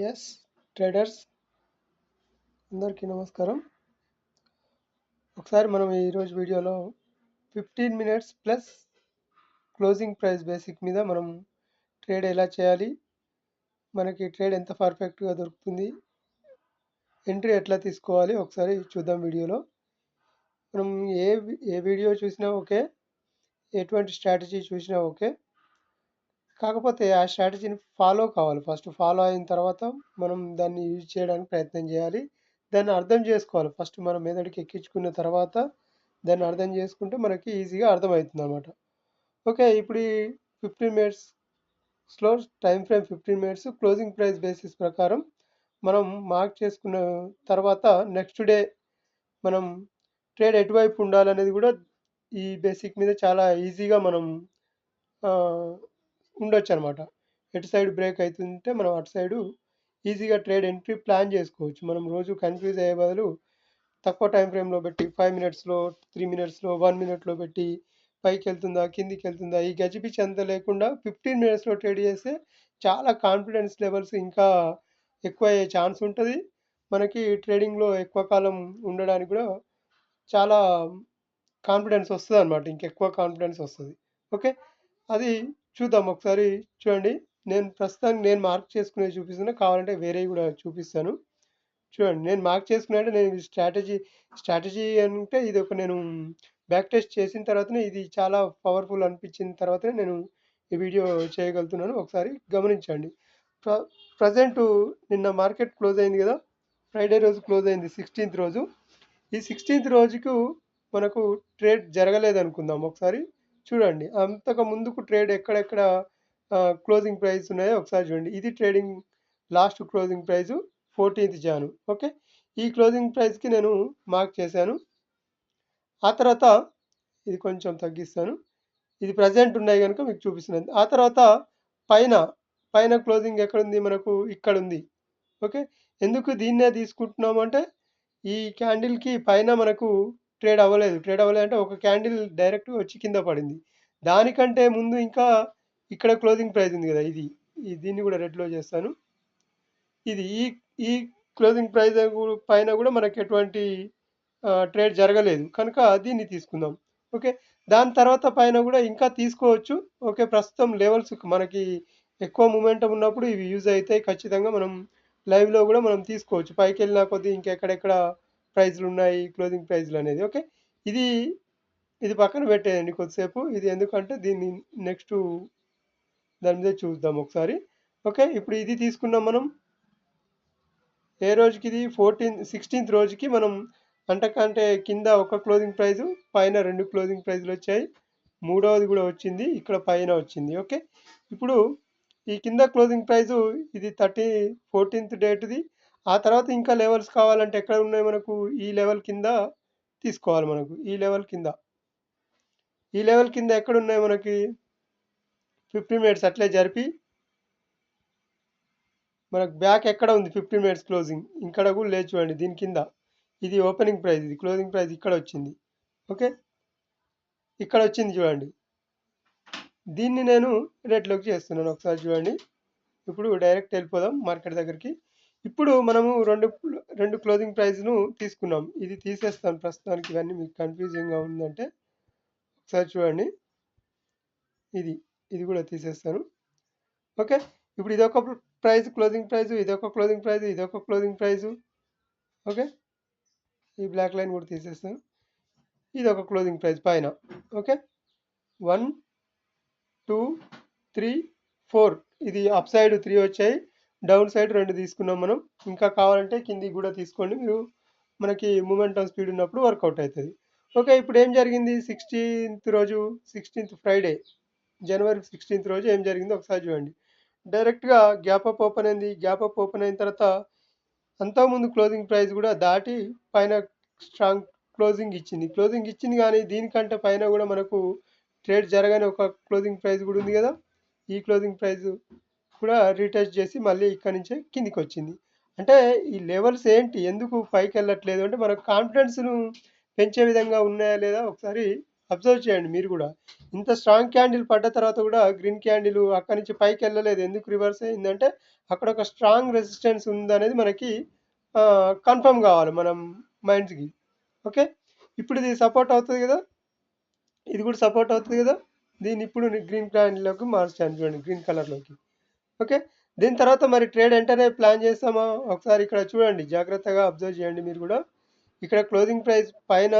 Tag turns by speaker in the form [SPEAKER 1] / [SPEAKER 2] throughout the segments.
[SPEAKER 1] Yes traders అందరికీ నమస్కారం. ఒకసారి మనం ఈరోజు వీడియోలో 15 minutes plus closing price basic మీద మనం ట్రేడ్ ఎలా చేయాలి, మనకి ట్రేడ్ ఎంత పర్ఫెక్ట్గా దొరుకుతుంది, ఎంట్రీ ఎట్లా తీసుకోవాలి ఒకసారి చూద్దాం. వీడియోలో మనం ఏ వీడియో చూసినా ఓకే, ఎటువంటి స్ట్రాటజీ చూసినా ఓకే, కాకపోతే ఆ స్ట్రాటజీని ఫాలో కావాలి. ఫస్ట్ ఫాలో అయిన తర్వాత మనం దాన్ని యూజ్ చేయడానికి ప్రయత్నం చేయాలి. దాన్ని అర్థం చేసుకోవాలి. ఫస్ట్ మన మెదడుకి ఎక్కించుకున్న తర్వాత దాన్ని అర్థం చేసుకుంటే మనకి ఈజీగా అర్థమవుతుంది అనమాట. ఓకే, ఇప్పుడు ఈ 15 మినిట్స్లో time frame 15 minutes closing price basis ప్రకారం మనం మార్క్ చేసుకున్న తర్వాత నెక్స్ట్ డే మనం ట్రేడ్ ఎటువైపు ఉండాలనేది కూడా ఈ బేసిక్ మీద చాలా ఈజీగా మనం ఉండొచ్చు అనమాట. ఎటు సైడ్ బ్రేక్ అవుతుంటే మనం అటు సైడు ఈజీగా ట్రేడ్ ఎంట్రీ ప్లాన్ చేసుకోవచ్చు. మనం రోజు కన్ఫ్యూజ్ అయ్యే బదులు తక్కువ టైం ఫ్రేమ్లో పెట్టి 5 మినిట్స్లో, 3 మినిట్స్లో, 1 మినిట్లో పెట్టి పైకి వెళ్తుందా కిందికి వెళ్తుందా ఈ గజిబిజి అంతా లేకుండా 15 మినిట్స్లో ట్రేడ్ చేస్తే చాలా కాన్ఫిడెన్స్ లెవెల్స్ ఇంకా ఎక్కువ అయ్యే ఛాన్స్ ఉంటుంది. మనకి ట్రేడింగ్లో ఎక్కువ కాలం ఉండడానికి కూడా చాలా కాన్ఫిడెన్స్ వస్తుంది అనమాట. ఇంకెక్కువ కాన్ఫిడెన్స్ వస్తుంది. ఓకే, అది చూద్దాం ఒకసారి. చూడండి, నేను ప్రస్తుతానికి నేను మార్క్ చేసుకునేది చూపిస్తున్నా, కావాలంటే వేరేవి కూడా చూపిస్తాను. చూడండి, నేను మార్క్ చేసుకున్నా అంటే నేను స్ట్రాటజీ అంటే ఇది ఒక నేను బ్యాక్ టెస్ట్ చేసిన తర్వాతనే ఇది చాలా పవర్ఫుల్ అనిపించిన తర్వాతనే నేను ఈ వీడియో చేయగలుగుతున్నాను. ఒకసారి గమనించండి. ప్ర ప్రజెంట్ నిన్న మార్కెట్ క్లోజ్ అయింది కదా, ఫ్రైడే రోజు క్లోజ్ అయింది 16th రోజు. ఈ 16th రోజుకు మనకు ట్రేడ్ జరగలేదు అనుకుందాం. ఒకసారి చూడండి, అంతకు ముందుకు ట్రేడ్ ఎక్కడెక్కడ క్లోజింగ్ ప్రైస్ ఉన్నాయో ఒకసారి చూడండి. ఇది trading last closing price 14th Jan. Okay, ఈ క్లోజింగ్ ప్రైస్కి నేను మార్క్ చేశాను. ఆ తర్వాత ఇది కొంచెం తగ్గిస్తాను. ఇది ప్రజెంట్ ఉన్నాయి కనుక మీకు చూపిస్తున్నాను. ఆ తర్వాత పైన పైన క్లోజింగ్ ఎక్కడుంది, మనకు ఇక్కడ ఉంది. ఓకే, ఎందుకు దీన్నే తీసుకుంటున్నాము అంటే ఈ క్యాండిల్కి పైన మనకు ట్రేడ్ అవ్వలేదు అంటే ఒక క్యాండిల్ డైరెక్ట్గా వచ్చి కింద పడింది. దానికంటే ముందు ఇంకా ఇక్కడ క్లోజింగ్ ప్రైస్ ఉంది కదా, దీన్ని కూడా రెడ్లో చేస్తాను. ఇది ఈ ఈ క్లోజింగ్ ప్రైస్ పైన కూడా మనకి ఎటువంటి ట్రేడ్ జరగలేదు కనుక దీన్ని తీసుకుందాం. ఓకే, దాని తర్వాత పైన కూడా ఇంకా తీసుకోవచ్చు. ఓకే, ప్రస్తుతం లెవెల్స్ మనకి ఎక్కువ మూమెంటం ఉన్నప్పుడు ఇవి యూజ్ అవుతాయి. ఖచ్చితంగా మనం లైవ్లో కూడా మనం తీసుకోవచ్చు. పైకి వెళ్ళిన కొద్దీ ఇంకెక్కడెక్కడ ప్రైజ్లు ఉన్నాయి, క్లోజింగ్ ప్రైజ్లు అనేది. ఓకే, ఇది ఇది పక్కన పెట్టేయండి కొద్దిసేపు. ఇది ఎందుకంటే దీన్ని నెక్స్ట్ దాని మీద చూద్దాం ఒకసారి. ఓకే, ఇప్పుడు ఇది తీసుకున్నాం మనం. ఏ రోజుకి ఇది 16th రోజుకి మనం అంతకంటే కింద ఒక క్లోజింగ్ ప్రైజు, పైన 2 క్లోజింగ్ ప్రైజులు వచ్చాయి. మూడవది కూడా వచ్చింది, ఇక్కడ పైన వచ్చింది. ఓకే, ఇప్పుడు ఈ కింద క్లోజింగ్ ప్రైజు ఇది 14th డేట్ది. ఆ తర్వాత ఇంకా లెవెల్స్ కావాలంటే ఎక్కడ ఉన్నాయి మనకు, ఈ లెవెల్ కింద తీసుకోవాలి. మనకు ఈ లెవెల్ కింద ఎక్కడ ఉన్నాయి మనకి 15 మినిట్స్ అట్లే జరిపి మనకు బ్యాక్ ఎక్కడ ఉంది 15 మినిట్స్ క్లోజింగ్ ఇక్కడ కూడా లేదు. చూడండి, దీని కింద ఇది ఓపెనింగ్ ప్రైస్, ఇది క్లోజింగ్ ప్రైస్ ఇక్కడ వచ్చింది. ఓకే, ఇక్కడ వచ్చింది చూడండి. దీన్ని నేను రేట్లోకి చేస్తున్నాను. ఒకసారి చూడండి. ఇప్పుడు డైరెక్ట్ వెళ్ళిపోదాం మార్కెట్ దగ్గరికి. ఇప్పుడు మనము రెండు క్లోజింగ్ ప్రైస్ను తీసుకున్నాం. ఇది తీసేస్తాను ప్రస్తుతానికి, ఇవన్నీ మీకు కన్ఫ్యూజింగ్గా ఉందంటే ఒకసారి చూడండి. ఇది కూడా తీసేస్తాను. ఓకే, ఇప్పుడు ఇదొక ప్రైస్ క్లోజింగ్ ప్రైస్, ఇదొక క్లోజింగ్ ప్రైస్, ఇదొక క్లోజింగ్ ప్రైజు. ఓకే, ఈ బ్లాక్ లైన్ కూడా తీసేస్తాను. ఇది ఒక క్లోజింగ్ ప్రైస్ పైన. ఓకే, 1 2 3 4 ఇది అప్ సైడ్ 3 వచ్చాయి, డౌన్ సైడ్ 2 తీసుకున్నాం మనం. ఇంకా కావాలంటే కిందికి కూడా తీసుకోండి మీరు, మనకి మూమెంటం స్పీడ్ ఉన్నప్పుడు వర్కౌట్ అవుతుంది. ఓకే, ఇప్పుడు ఏం జరిగింది 16th ఫ్రైడే జనవరి 16th రోజు ఏం జరిగిందో ఒకసారి చూడండి. డైరెక్ట్గా గ్యాప్ అప్ ఓపెన్ అయింది. గ్యాప్ అప్ ఓపెన్ అయిన తర్వాత అంతకుముందు క్లోజింగ్ ప్రైస్ కూడా దాటి పైన స్ట్రాంగ్ క్లోజింగ్ ఇచ్చింది కానీ దీనికంటే పైన కూడా మనకు ట్రేడ్ జరగని ఒక క్లోజింగ్ ప్రైస్ కూడా ఉంది కదా. ఈ క్లోజింగ్ ప్రైస్ కూడా రీటెస్ట్ చేసి మళ్ళీ ఇక్కడ నుంచే కిందికి వచ్చింది. అంటే ఈ లెవెల్స్ ఏంటి, ఎందుకు పైకి వెళ్ళట్లేదు అంటే మనకు కాన్ఫిడెన్స్ను పెంచే విధంగా ఉన్నాయా లేదా ఒకసారి అబ్జర్వ్ చేయండి మీరు కూడా. ఇంత స్ట్రాంగ్ క్యాండిల్ పడ్డ తర్వాత కూడా గ్రీన్ క్యాండిల్ అక్కడి నుంచి పైకి వెళ్ళలేదు. ఎందుకు రివర్స్ అయిందంటే అక్కడ ఒక స్ట్రాంగ్ రెసిస్టెన్స్ ఉందనేది మనకి కన్ఫర్మ్ కావాలి మనం మైండ్స్కి. ఓకే, ఇప్పుడు ఇది సపోర్ట్ అవుతుంది కదా, ఇది కూడా సపోర్ట్ అవుతుంది కదా. దీన్ని ఇప్పుడు గ్రీన్ క్యాండిల్లోకి మార్చాను చూడండి, గ్రీన్ కలర్లోకి. ఓకే, దీని తర్వాత మరి ట్రేడ్ వెంటనే ప్లాన్ చేస్తామా? ఒకసారి ఇక్కడ చూడండి, జాగ్రత్తగా అబ్జర్వ్ చేయండి మీరు కూడా. ఇక్కడ క్లోజింగ్ ప్రైస్ పైన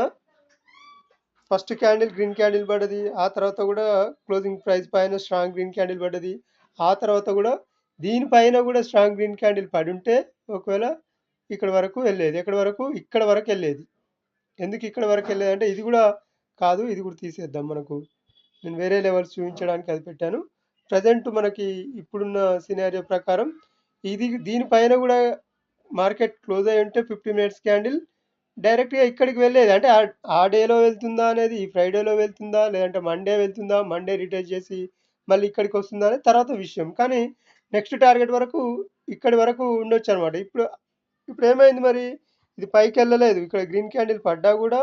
[SPEAKER 1] ఫస్ట్ క్యాండిల్ గ్రీన్ క్యాండిల్ పడ్డది, ఆ తర్వాత కూడా క్లోజింగ్ ప్రైస్ పైన స్ట్రాంగ్ గ్రీన్ క్యాండిల్ పడ్డది, ఆ తర్వాత కూడా దీనిపైన కూడా స్ట్రాంగ్ గ్రీన్ క్యాండిల్ పడి ఉంటే ఒకవేళ ఇక్కడ వరకు వెళ్ళేది. ఎక్కడ వరకు? ఇక్కడ వరకు వెళ్ళేది. ఎందుకు ఇక్కడ వరకు వెళ్ళేది అంటే ఇది కూడా కాదు, ఇది కూడా తీసేద్దాం. మనకు నేను వేరే లెవెల్స్ చూపించడానికి అది పెట్టాను. ప్రజెంట్ మనకి ఇప్పుడున్న సినారియో ప్రకారం ఇది దీనిపైన కూడా మార్కెట్ క్లోజ్ అయి ఉంటే 50 మినిట్స్ క్యాండిల్ డైరెక్ట్గా ఇక్కడికి వెళ్ళేది. అంటే ఆ డేలో వెళ్తుందా అనేది, ఈ ఫ్రైడేలో వెళ్తుందా, లేదంటే మండే వెళ్తుందా, మండే రిటైల్ చేసి మళ్ళీ ఇక్కడికి వస్తుందా అనేది తర్వాత విషయం. కానీ నెక్స్ట్ టార్గెట్ వరకు ఇక్కడి వరకు ఉండొచ్చు అనమాట. ఇప్పుడు ఇప్పుడు ఏమైంది మరి? ఇది పైకి వెళ్ళలేదు. ఇక్కడ గ్రీన్ క్యాండిల్ పడ్డా కూడా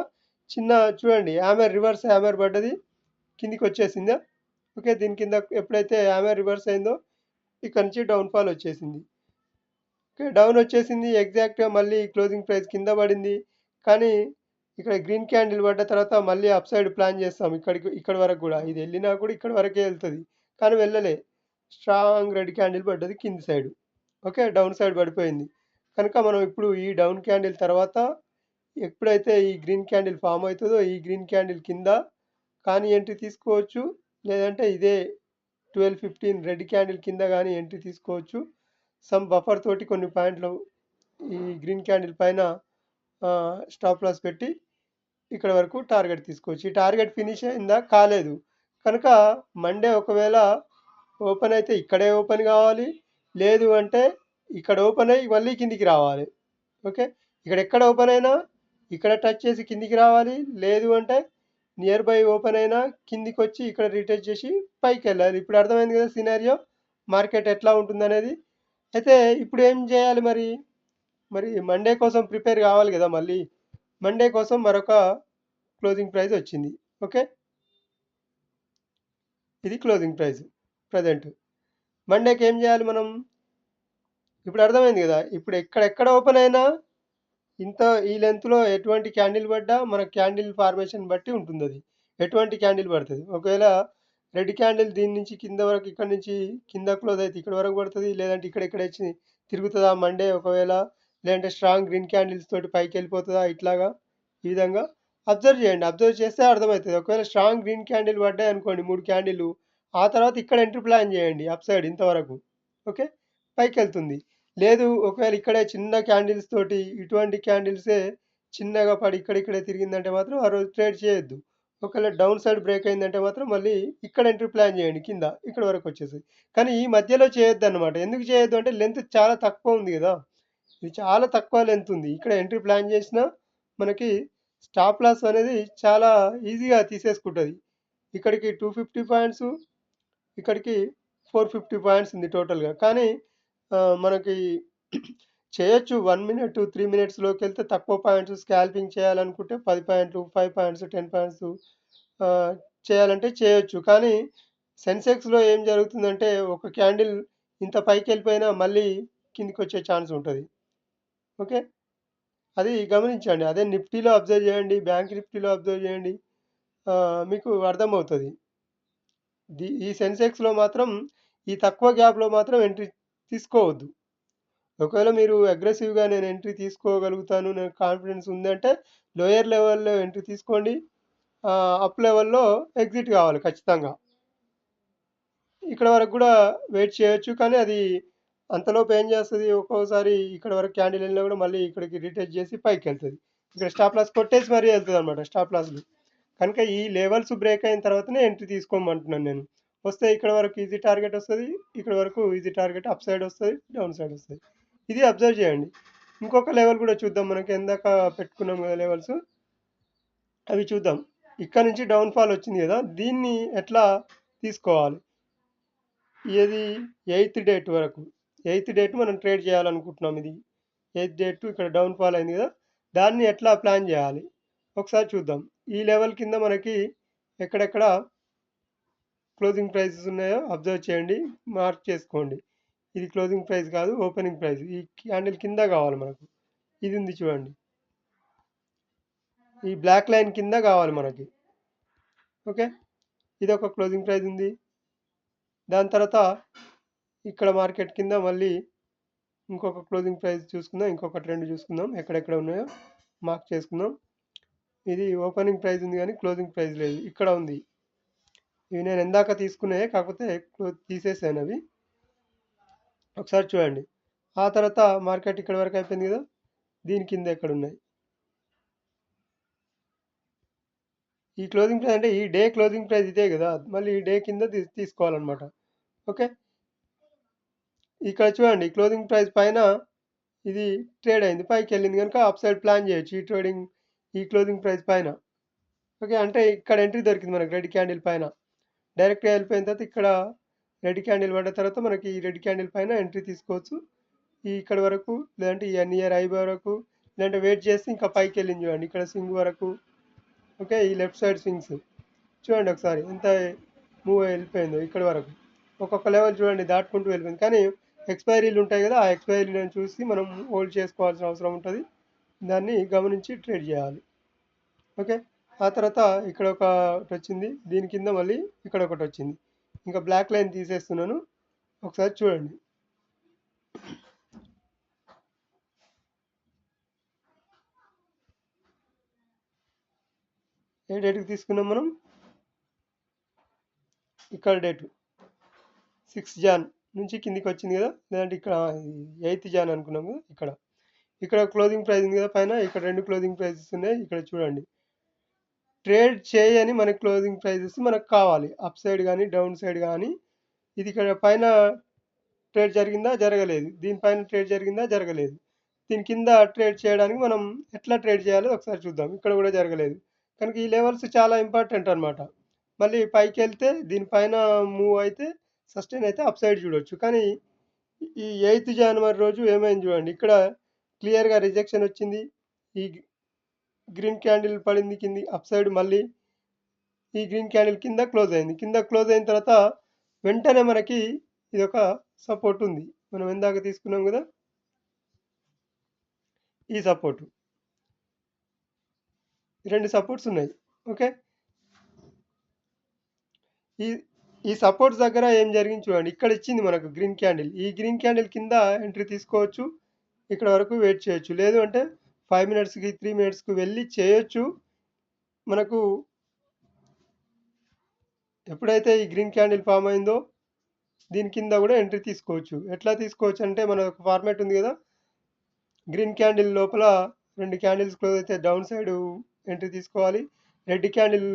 [SPEAKER 1] చిన్న చూడండి హ్యామర్, రివర్స్ హ్యామర్ పడ్డది, కిందికి వచ్చేసిందా? ఓకే, దీని కింద ఎప్పుడైతే హ్యామర్ రివర్స్ అయిందో ఇక్కడ నుంచి డౌన్ ఫాల్ వచ్చేసింది. ఓకే, డౌన్ వచ్చేసింది. ఎగ్జాక్ట్గా మళ్ళీ క్లోజింగ్ ప్రైస్ కింద పడింది. కానీ ఇక్కడ గ్రీన్ క్యాండిల్ పడ్డ తర్వాత మళ్ళీ అప్ సైడ్ ప్లాన్ చేస్తాం. ఇక్కడ వరకు కూడా ఇది వెళ్ళినా కూడా ఇక్కడ వరకే వెళ్తుంది, కానీ వెళ్ళలే. స్ట్రాంగ్ రెడ్ క్యాండిల్ పడ్డది కింది సైడ్. ఓకే, డౌన్ సైడ్ పడిపోయింది. కనుక మనం ఇప్పుడు ఈ డౌన్ క్యాండిల్ తర్వాత ఎప్పుడైతే ఈ గ్రీన్ క్యాండిల్ ఫామ్ అవుతుందో ఈ గ్రీన్ క్యాండిల్ కింద కానీ ఎంట్రీ తీసుకోవచ్చు, లేదంటే ఇదే 12:15 రెడ్ క్యాండిల్ కింద కానీ ఎంట్రీ తీసుకోవచ్చు. సమ్ బఫర్ తోటి కొన్ని పాయింట్లు ఈ గ్రీన్ క్యాండిల్ పైన స్టాప్ లాస్ పెట్టి ఇక్కడ వరకు టార్గెట్ తీసుకోవచ్చు. ఈ టార్గెట్ ఫినిష్ అయిందా? కాలేదు. కనుక మండే ఒకవేళ ఓపెన్ అయితే ఇక్కడే ఓపెన్ కావాలి, లేదు అంటే ఇక్కడ ఓపెన్ అయ్యి మళ్ళీ కిందికి రావాలి. ఓకే, ఇక్కడ ఎక్కడ ఓపెన్ అయినా ఇక్కడ టచ్ చేసి కిందికి రావాలి, లేదు అంటే నియర్ బై ఓపెన్ అయినా కిందికి వచ్చి ఇక్కడ రీటెస్ట్ చేసి పైకి వెళ్ళాలి. ఇప్పుడు అర్థమైంది కదా సినారియో, మార్కెట్ ఎట్లా ఉంటుందనేది. అయితే ఇప్పుడు ఏం చేయాలి మరి? మరి మండే కోసం ప్రిపేర్ కావాలి కదా. మళ్ళీ మండే కోసం మరొక క్లోజింగ్ ప్రైస్ వచ్చింది. ఓకే, ఇది క్లోజింగ్ ప్రైస్ ప్రజెంట్. మండేకి ఏం చేయాలి మనం? ఇప్పుడు అర్థమైంది కదా. ఇప్పుడు ఎక్కడ ఓపెన్ అయినా ఇంత ఈ లెంత్లో ఎటువంటి క్యాండిల్ పడ్డా మన క్యాండిల్ ఫార్మేషన్ బట్టి ఉంటుంది. అది ఎటువంటి క్యాండిల్ పడుతుంది. ఒకవేళ రెడ్ క్యాండిల్ దీని నుంచి కింద వరకు, ఇక్కడ నుంచి కింద క్లోజ్ అయితే ఇక్కడ వరకు పడుతుంది, లేదంటే ఇక్కడ వచ్చి తిరుగుతుందా మండే ఒకవేళ, లేదంటే స్ట్రాంగ్ గ్రీన్ క్యాండిల్స్ తోటి పైకి వెళ్ళిపోతుందా, ఇట్లాగా ఈ విధంగా అబ్జర్వ్ చేయండి. అబ్జర్వ్ చేస్తే అర్థమవుతుంది. ఒకవేళ స్ట్రాంగ్ గ్రీన్ క్యాండిల్ పడ్డాయి అనుకోండి 3 క్యాండిల్, ఆ తర్వాత ఇక్కడ ఎంట్రీ ప్లాన్ చేయండి అప్ సైడ్ ఇంతవరకు. ఓకే, పైకి వెళ్తుంది. లేదు ఒకవేళ ఇక్కడే చిన్న క్యాండిల్స్ తోటి ఇటువంటి క్యాండిల్సే చిన్నగా పడి ఇక్కడే తిరిగిందంటే మాత్రం ఆ రోజు ట్రేడ్ చేయొద్దు. ఒకవేళ డౌన్ సైడ్ బ్రేక్ అయిందంటే మాత్రం మళ్ళీ ఇక్కడ ఎంట్రీ ప్లాన్ చేయండి, కింద ఇక్కడ వరకు వచ్చేసి. కానీ ఈ మధ్యలో చేయొద్దు అనమాట. ఎందుకు చేయొద్దు అంటే లెంత్ చాలా తక్కువ ఉంది కదా, ఇది చాలా తక్కువ లెంత్ ఉంది. ఇక్కడ ఎంట్రీ ప్లాన్ చేసినా మనకి స్టాప్ లాస్ అనేది చాలా ఈజీగా తీసేసుకుంటుంది. ఇక్కడికి 250 పాయింట్స్, ఇక్కడికి 450 పాయింట్స్ ఉంది టోటల్గా. కానీ మనకి చేయొచ్చు 1 మినిట్ 3 మినిట్స్లోకి వెళ్తే తక్కువ పాయింట్స్ స్కాల్పింగ్ చేయాలనుకుంటే 10 పాయింట్లు 5 పాయింట్స్ 10 పాయింట్స్ చేయాలంటే చేయొచ్చు. కానీ సెన్సెక్స్లో ఏం జరుగుతుందంటే ఒక క్యాండిల్ ఇంత పైకి వెళ్ళిపోయినా మళ్ళీ కిందికి వచ్చే ఛాన్స్ ఉంటుంది. ఓకే, అది గమనించండి. అదే నిఫ్టీలో అబ్జర్వ్ చేయండి, బ్యాంక్ నిఫ్టీలో అబ్జర్వ్ చేయండి, మీకు అర్థమవుతుంది. ఈ సెన్సెక్స్లో మాత్రం ఈ తక్కువ గ్యాప్లో మాత్రం ఎంట్రీ తీసుకోవద్దు. ఒకవేళ మీరు అగ్రెసివ్గా నేను ఎంట్రీ తీసుకోగలుగుతాను, నాకు కాన్ఫిడెన్స్ ఉందంటే లోయర్ లెవెల్లో ఎంట్రీ తీసుకోండి, అప్ లెవెల్లో ఎగ్జిట్ కావాలి ఖచ్చితంగా. ఇక్కడ వరకు కూడా వెయిట్ చేయొచ్చు, కానీ అది అంతలోపు ఏం చేస్తుంది, ఒక్కోసారి ఇక్కడ వరకు క్యాండిల్ వెళ్ళినా కూడా మళ్ళీ ఇక్కడికి రిటెస్ట్ చేసి పైకి వెళ్తుంది. ఇక్కడ స్టాప్ లాస్ కొట్టేసి మరీ వెళ్తుంది అనమాట స్టాప్ లాస్లు. కనుక ఈ లెవెల్స్ బ్రేక్ అయిన తర్వాతనే ఎంట్రీ తీసుకోమంటున్నాను నేను. వస్తే ఇక్కడ వరకు ఈజీ టార్గెట్ వస్తుంది, ఇక్కడ వరకు ఈజీ టార్గెట్ అప్ సైడ్ వస్తుంది, డౌన్ సైడ్ వస్తుంది. ఇది అబ్జర్వ్ చేయండి. ఇంకొక లెవెల్ కూడా చూద్దాం. మనకి ఎందాక పెట్టుకున్నాం కదా లెవెల్స్, అవి చూద్దాం. ఇక్కడ నుంచి డౌన్ ఫాల్ వచ్చింది కదా, దీన్ని ఎట్లా తీసుకోవాలి. ఇది 8th డేట్ వరకు, 8th డేట్ మనం ట్రేడ్ చేయాలనుకుంటున్నాం. ఇది 8th డేట్ ఇక్కడ డౌన్ ఫాల్ అయింది కదా, దాన్ని ఎట్లా ప్లాన్ చేయాలి ఒకసారి చూద్దాం. ఈ లెవెల్ కింద మనకి ఎక్కడెక్కడ క్లోజింగ్ ప్రైసెస్ ఉన్నాయో అబ్జర్వ్ చేయండి, మార్క్ చేసుకోండి. ఇది క్లోజింగ్ ప్రైస్ కాదు, ఓపెనింగ్ ప్రైస్. ఈ క్యాండిల్ కింద కావాలి మనకు. ఇది ఉంది చూడండి, ఈ బ్లాక్ లైన్ కింద కావాలి మనకి. ఓకే, ఇది ఒక క్లోజింగ్ ప్రైస్ ఉంది. దాని తర్వాత ఇక్కడ మార్కెట్ కింద మళ్ళీ ఇంకొక క్లోజింగ్ ప్రైస్ చూసుకుందాం, ఇంకొకటి రెండు చూసుకుందాం ఎక్కడెక్కడ ఉన్నాయో మార్క్ చేసుకుందాం. ఇది ఓపెనింగ్ ప్రైస్ ఉంది కానీ క్లోజింగ్ ప్రైస్ లేదు, ఇక్కడ ఉంది. ఇవి నేను ఎందాక తీసుకున్నాయి, కాకపోతే తీసేసాను అవి. ఒకసారి చూడండి. ఆ తర్వాత మార్కెట్ ఇక్కడ వరకు అయిపోయింది కదా, దీని కింద ఎక్కడ ఉన్నాయి. ఈ క్లోజింగ్ ప్రైస్ అంటే ఈ డే క్లోజింగ్ ప్రైస్ ఇదే కదా, మళ్ళీ ఈ డే కింద తీసుకోవాలన్నమాట. ఓకే, ఇక్కడ చూడండి క్లోజింగ్ ప్రైస్ పైన ఇది ట్రేడ్ అయింది, పైకి వెళ్ళింది కనుక అప్ సైడ్ ప్లాన్ చేయొచ్చు ఈ ట్రేడింగ్, ఈ క్లోజింగ్ ప్రైస్ పైన. ఓకే, అంటే ఇక్కడ ఎంట్రీ దొరికింది మనకి రెడ్ క్యాండిల్ పైన. డైరెక్ట్గా వెళ్ళిపోయిన తర్వాత ఇక్కడ రెడ్ క్యాండిల్ పడ్డ తర్వాత మనకి ఈ రెడ్ క్యాండిల్ పైన ఎంట్రీ తీసుకోవచ్చు, ఈ ఇక్కడ వరకు, లేదంటే ఈ నియర్ ఐ వరకు, లేదంటే వెయిట్ చేసి ఇంకా పైకి వెళ్ళింది చూడండి ఇక్కడ స్వింగ్ వరకు. ఓకే, ఈ లెఫ్ట్ సైడ్ స్వింగ్స్ చూడండి ఒకసారి ఎంత మూవ్ వెళ్ళిపోయిందో ఇక్కడ వరకు. ఒక్కొక్క లెవెల్ చూడండి దాటుకుంటూ వెళ్ళిపోయింది. కానీ ఎక్స్పైరీలు ఉంటాయి కదా, ఆ ఎక్స్పైరీలను చూసి మనం హోల్డ్ చేసుకోవాల్సిన అవసరం ఉంటుంది, దాన్ని గమనించి ట్రేడ్ చేయాలి. ఓకే, ఆ తర్వాత ఇక్కడ ఒకటి వచ్చింది, దీని కింద మళ్ళీ ఇక్కడ ఒకటి వచ్చింది. ఇంకా బ్లాక్ లైన్ తీసేస్తున్నాను, ఒకసారి చూడండి. ఏ డేట్కి తీసుకున్నాం మనం, ఇక్కడ డేటు 6 జాన్ నుంచి కిందికి వచ్చింది కదా, లేదంటే ఇక్కడ 8 జాన్ అనుకున్నాము కదా. ఇక్కడ క్లోజింగ్ ప్రైస్ ఉంది కదా పైన, ఇక్కడ రెండు క్లోజింగ్ ప్రైజెస్ ఉన్నాయి. ఇక్కడ చూడండి, ట్రేడ్ చేయని మనకి క్లోజింగ్ ప్రైజెస్ మనకు కావాలి, అప్ సైడ్ కానీ డౌన్ సైడ్ కానీ. ఇది ఇక్కడ పైన ట్రేడ్ జరిగిందా, జరగలేదు. దీనిపైన ట్రేడ్ జరిగిందా, జరగలేదు. దీని కింద ట్రేడ్ చేయడానికి మనం ఎట్లా ట్రేడ్ చేయాలో ఒకసారి చూద్దాం. ఇక్కడ కూడా జరగలేదు కనుక ఈ లెవెల్స్ చాలా ఇంపార్టెంట్ అనమాట. మళ్ళీ పైకి వెళ్తే దీనిపైన మూవ్ అయితే సస్టైన్ అయితే అప్ సైడ్ చూడొచ్చు. కానీ ఈ 8 జనవరి రోజు ఏమైంది చూడండి, ఇక్కడ క్లియర్గా రిజెక్షన్ వచ్చింది, ఈ గ్రీన్ క్యాండిల్ పడింది కింది అప్ సైడ్, మళ్ళీ ఈ గ్రీన్ క్యాండిల్ కింద క్లోజ్ అయింది. కింద క్లోజ్ అయిన తర్వాత వెంటనే మనకి ఇది ఒక సపోర్ట్ ఉంది, మనం ఎందాక తీసుకున్నాం కదా ఈ సపోర్ట్, రెండు సపోర్ట్స్ ఉన్నాయి. ఓకే, ఈ ఈ సపోర్ట్స్ దగ్గర ఏం జరిగింది చూడండి, ఇక్కడ ఇచ్చింది మనకు గ్రీన్ క్యాండిల్, ఈ గ్రీన్ క్యాండిల్ కింద ఎంట్రీ తీసుకోవచ్చు, ఇక్కడ వరకు వెయిట్ చేయొచ్చు. లేదు అంటే 5 మినిట్స్కి 3 మినిట్స్కి వెళ్ళి చేయొచ్చు. మనకు ఎప్పుడైతే ఈ గ్రీన్ క్యాండిల్ ఫామ్ అయిందో దీని కింద కూడా ఎంట్రీ తీసుకోవచ్చు. ఎట్లా తీసుకోవచ్చు అంటే మన ఒక ఫార్మాట్ ఉంది కదా, గ్రీన్ క్యాండిల్ లోపల రెండు క్యాండిల్స్ క్లోజ్ అయితే డౌన్ సైడ్ ఎంట్రీ తీసుకోవాలి, రెడ్ క్యాండిల్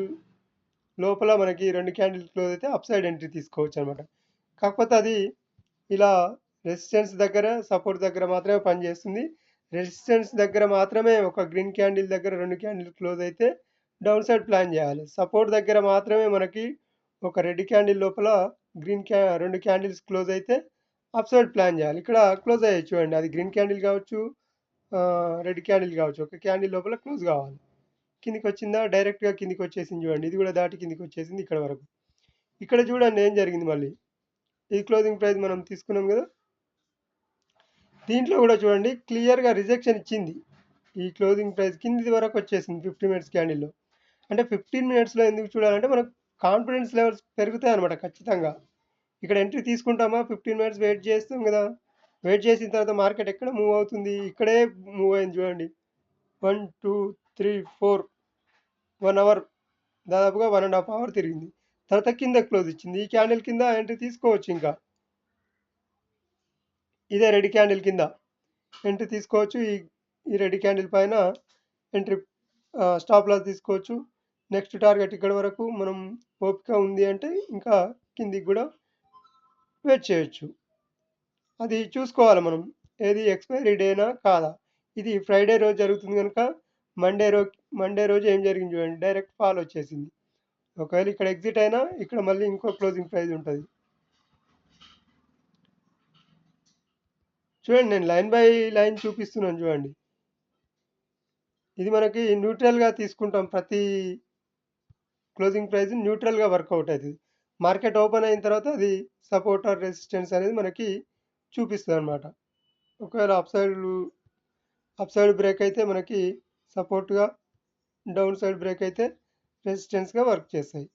[SPEAKER 1] లోపల మనకి రెండు క్యాండిల్ క్లోజ్ అయితే అప్ సైడ్ ఎంట్రీ తీసుకోవచ్చు అనమాట. కాకపోతే అది ఇలా రెసిస్టెన్స్ దగ్గర సపోర్ట్ దగ్గర మాత్రమే పనిచేస్తుంది. రెసిస్టెన్స్ దగ్గర మాత్రమే ఒక గ్రీన్ క్యాండిల్ దగ్గర రెండు క్యాండిల్ క్లోజ్ అయితే డౌన్ సైడ్ ప్లాన్ చేయాలి. సపోర్ట్ దగ్గర మాత్రమే మనకి ఒక రెడ్ క్యాండిల్ లోపల రెండు క్యాండిల్స్ క్లోజ్ అయితే అప్ సైడ్ ప్లాన్ చేయాలి. ఇక్కడ క్లోజ్ అయ్యాయి చూడండి, అది గ్రీన్ క్యాండిల్ కావచ్చు, రెడ్ క్యాండిల్ కావచ్చు, ఒక క్యాండిల్ లోపల క్లోజ్ కావాలి. కిందికి వచ్చిందా, డైరెక్ట్గా కిందికి వచ్చేసింది చూడండి, ఇది కూడా దాటి కిందికి వచ్చేసింది ఇక్కడ వరకు. ఇక్కడ చూడండి ఏం జరిగింది, మళ్ళీ ఈ క్లోజింగ్ ప్రైస్ మనం తీసుకున్నాం కదా, దీంట్లో కూడా చూడండి క్లియర్గా రిజెక్షన్ ఇచ్చింది. ఈ క్లోజింగ్ ప్రైస్ కింది వరకు వచ్చేసింది 15 మినిట్స్ క్యాండిల్లో. అంటే 15 మినిట్స్లో ఎందుకు చూడాలంటే మనకు కాన్ఫిడెన్స్ లెవెల్స్ పెరుగుతాయి అనమాట ఖచ్చితంగా. ఇక్కడ ఎంట్రీ తీసుకుంటామా, 15 మినిట్స్ వెయిట్ చేస్తాం కదా, వెయిట్ చేసిన తర్వాత మార్కెట్ ఎక్కడ మూవ్ అవుతుంది, ఇక్కడే మూవ్ అయింది చూడండి. 1 2 3 4 1 అవర్, దాదాపుగా 1.5 అవర్ తిరిగింది. తర్వాత కింద క్లోజ్ ఇచ్చింది, ఈ క్యాండిల్ కింద ఎంట్రీ తీసుకోవచ్చు. ఇంకా ఇదే రెడ్ క్యాండిల్ కింద ఎంట్రీ తీసుకోవచ్చు. ఈ రెడ్ క్యాండిల్ పైన ఎంట్రీ స్టాప్ లాస్ తీసుకోవచ్చు. నెక్స్ట్ టార్గెట్ ఇక్కడ వరకు మనం ఓపిక ఉంది అంటే ఇంకా కిందికి కూడా వెయిట్ చేయొచ్చు. అది చూసుకోవాలి మనం, ఏది ఎక్స్పైరీ డేనా కాదా. ఇది ఫ్రైడే రోజు జరుగుతుంది కనుక మండే రోజు ఏం జరిగింది చూడండి, డైరెక్ట్ ఫాల్ వచ్చేసింది. ఒకవేళ ఇక్కడ ఎగ్జిట్ అయినా ఇక్కడ మళ్ళీ ఇంకో క్లోజింగ్ ప్రైస్ ఉంటుంది. చూడండి నేను లైన్ బై లైన్ చూపిస్తున్నాను చూడండి. ఇది మనకి న్యూట్రల్గా తీసుకుంటాం ప్రతి క్లోజింగ్ ప్రైస్ న్యూట్రల్గా వర్కౌట్ అవుతుంది. మార్కెట్ ఓపెన్ అయిన తర్వాత అది సపోర్ట్ ఆర్ రెసిస్టెన్స్ అనేది మనకి చూపిస్తుంది అనమాట. ఒకవేళ అప్ సైడ్ బ్రేక్ అయితే మనకి సపోర్ట్గా, డౌన్ సైడ్ బ్రేక్ అయితే రెసిస్టెన్స్గా వర్క్ చేస్తాయి.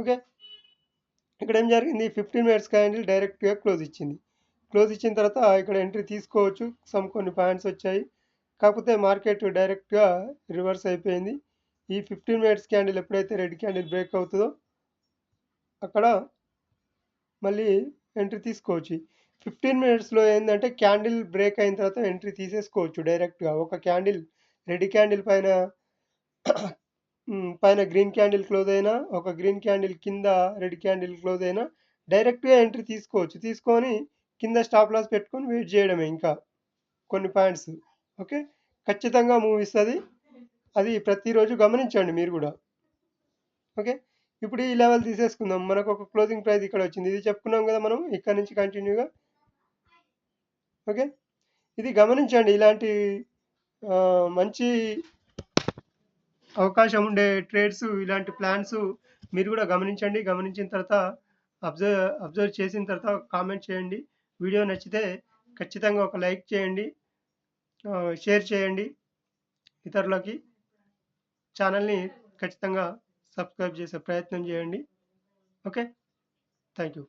[SPEAKER 1] ఓకే, ఇక్కడ ఏం జరిగింది, 15 మినిట్స్ క్యాండిల్ డైరెక్ట్గా క్లోజ్ ఇచ్చింది. క్లోజ్ ఇచ్చిన తర్వాత ఇక్కడ ఎంట్రీ తీసుకోవచ్చు, కొన్ని పాయింట్స్ వచ్చాయి. కాకపోతే మార్కెట్ డైరెక్ట్గా రివర్స్ అయిపోయింది. ఈ 15 మినిట్స్ క్యాండిల్ ఎప్పుడైతే రెడ్ క్యాండిల్ బ్రేక్ అవుతుందో అక్కడ మళ్ళీ ఎంట్రీ తీసుకోవచ్చు. 15 మినిట్స్లో ఏంటంటే క్యాండిల్ బ్రేక్ అయిన తర్వాత ఎంట్రీ తీసేసుకోవచ్చు డైరెక్ట్గా. ఒక క్యాండిల్ రెడ్ క్యాండిల్ పైన గ్రీన్ క్యాండిల్ క్లోజ్ అయినా, ఒక గ్రీన్ క్యాండిల్ కింద రెడ్ క్యాండిల్ క్లోజ్ అయినా డైరెక్ట్గా ఎంట్రీ తీసుకోవచ్చు. తీసుకొని కింద స్టాప్ లాస్ పెట్టుకొని వెయిట్ చేయడమే. ఇంకా కొన్ని పాయింట్స్ ఓకే, ఖచ్చితంగా మూవ్ ఇస్తుంది. అది ప్రతిరోజు గమనించండి మీరు కూడా. ఓకే, ఇప్పుడు ఈ లెవెల్ తీసేసుకుందాం. మనకు ఒక క్లోజింగ్ ప్రైస్ ఇక్కడ వచ్చింది, ఇది చెప్పుకున్నాం కదా మనం, ఇక్కడ నుంచి కంటిన్యూగా. ఓకే, ఇది గమనించండి. ఇలాంటి మంచి అవకాశం ఉండే ట్రేడ్స్, ఇలాంటి ప్లాన్స్ మీరు కూడా గమనించండి. గమనించిన తర్వాత అబ్జర్వ్ చేసిన తర్వాత కామెంట్ చేయండి. వీడియో నచ్చితే ఖచ్చితంగా ఒక లైక్ చేయండి, షేర్ చేయండి ఇతరులకి. ఛానల్ని ఖచ్చితంగా సబ్స్క్రైబ్ చేసే ప్రయత్నం చేయండి. Okay, thank you.